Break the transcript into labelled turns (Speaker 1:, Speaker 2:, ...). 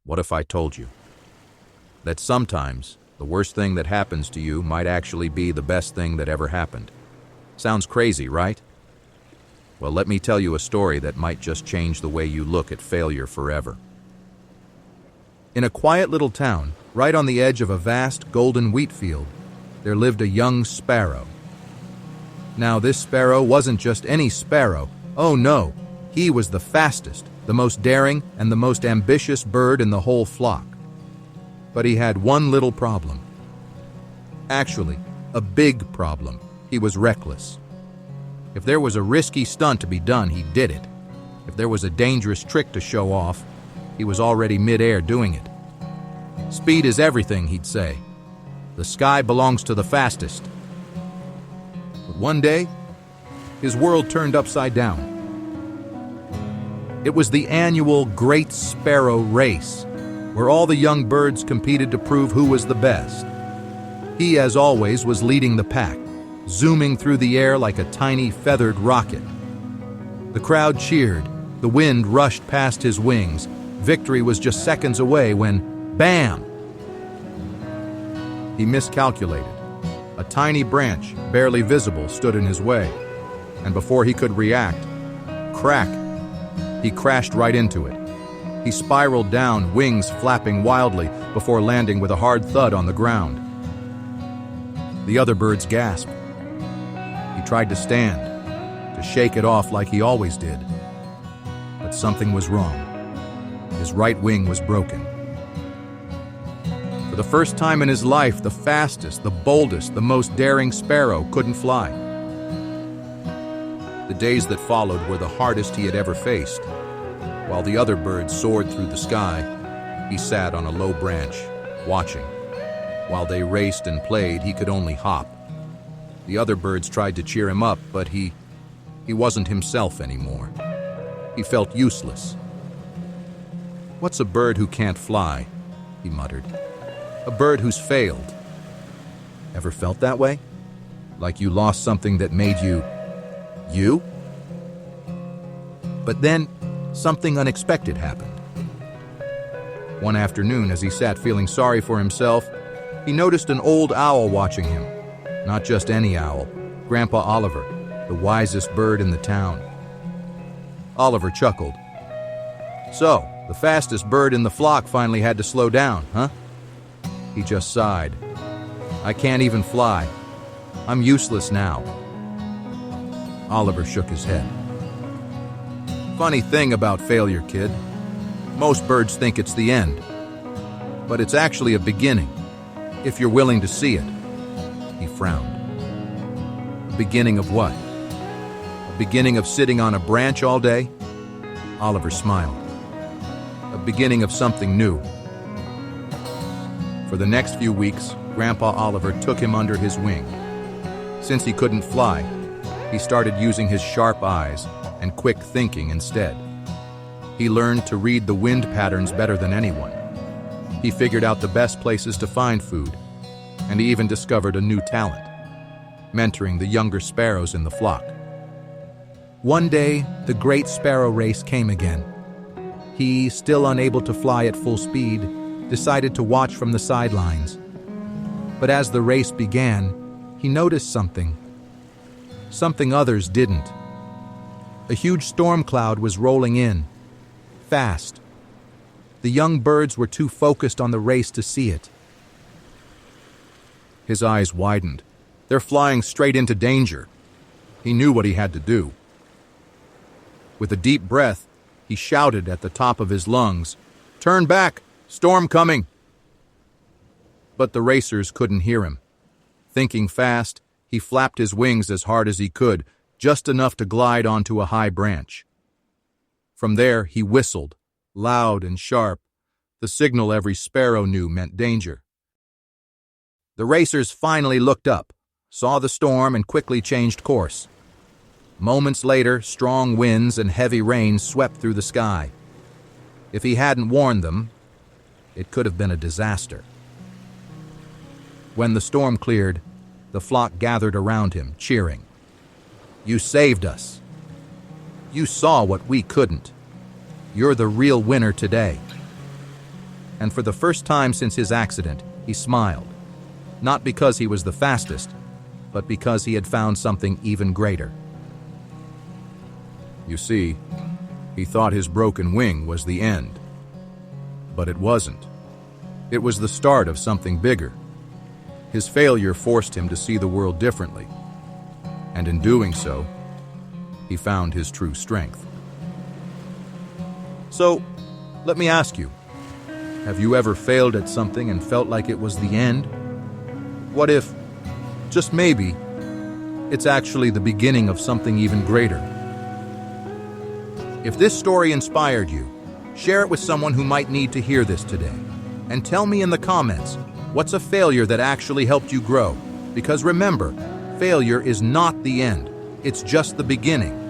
Speaker 1: What if I told you that sometimes the worst thing that happens to you might actually be the best thing that ever happened? Sounds crazy, right? Well, let me tell you a story that might just change the way you look at failure forever. In a quiet little town, right on the edge of a vast golden wheat field, there lived a young sparrow. Now, this sparrow wasn't just any sparrow. Oh no, he was the fastest, the most daring, and the most ambitious bird in the whole flock. But he had one little problem. Actually, a big problem. He was reckless. If there was a risky stunt to be done, he did it. If there was a dangerous trick to show off, he was already mid-air doing it. Speed is everything, he'd say. The sky belongs to the fastest. But one day, his world turned upside down. It was the annual Great Sparrow Race, where all the young birds competed to prove who was the best. He, as always, was leading the pack, zooming through the air like a tiny feathered rocket. The crowd cheered, the wind rushed past his wings. Victory was just seconds away when, bam! He miscalculated. A tiny branch, barely visible, stood in his way, and before he could react, crack! He crashed right into it. He spiraled down, wings flapping wildly, before landing with a hard thud on the ground. The other birds gasped. He tried to stand, to shake it off like he always did. But something was wrong. His right wing was broken. For the first time in his life, the fastest, the boldest, the most daring sparrow couldn't fly. The days that followed were the hardest he had ever faced. While the other birds soared through the sky, he sat on a low branch, watching. While they raced and played, he could only hop. The other birds tried to cheer him up, but he wasn't himself anymore. He felt useless. "What's a bird who can't fly?" he muttered. "A bird who's failed." Ever felt that way? Like you lost something that made you, you? But then, something unexpected happened. One afternoon, as he sat feeling sorry for himself, he noticed an old owl watching him. Not just any owl, Grandpa Oliver, the wisest bird in the town. Oliver chuckled. "So, the fastest bird in the flock finally had to slow down, huh?" He just sighed. "I can't even fly. I'm useless now." Oliver shook his head. "Funny thing about failure, kid. Most birds think it's the end. But it's actually a beginning, if you're willing to see it." He frowned. "A beginning of what? A beginning of sitting on a branch all day?" Oliver smiled. "A beginning of something new." For the next few weeks, Grandpa Oliver took him under his wing. Since he couldn't fly, he started using his sharp eyes and quick thinking instead. He learned to read the wind patterns better than anyone. He figured out the best places to find food, and he even discovered a new talent, mentoring the younger sparrows in the flock. One day, the Great Sparrow Race came again. He, still unable to fly at full speed, decided to watch from the sidelines. But as the race began, he noticed something others didn't. A huge storm cloud was rolling in, fast. The young birds were too focused on the race to see it. His eyes widened. They're flying straight into danger. He knew what he had to do. With a deep breath, he shouted at the top of his lungs, "Turn back! Storm coming!" But the racers couldn't hear him. Thinking fast, he flapped his wings as hard as he could, just enough to glide onto a high branch. From there, he whistled, loud and sharp, the signal every sparrow knew meant danger. The racers finally looked up, saw the storm, and quickly changed course. Moments later, strong winds and heavy rain swept through the sky. If he hadn't warned them, it could have been a disaster. When the storm cleared, the flock gathered around him, cheering. "You saved us. You saw what we couldn't. You're the real winner today." and for the first time since his accident, he smiled. Not because he was the fastest, but because he had found something even greater. You see, he thought his broken wing was the end. But it wasn't. It was the start of something bigger. His failure forced him to see the world differently. And in doing so, he found his true strength. So, let me ask you, have you ever failed at something and felt like it was the end? What if, just maybe, it's actually the beginning of something even greater? If this story inspired you, share it with someone who might need to hear this today. And tell me in the comments, what's a failure that actually helped you grow? Because remember, failure is not the end. It's just the beginning.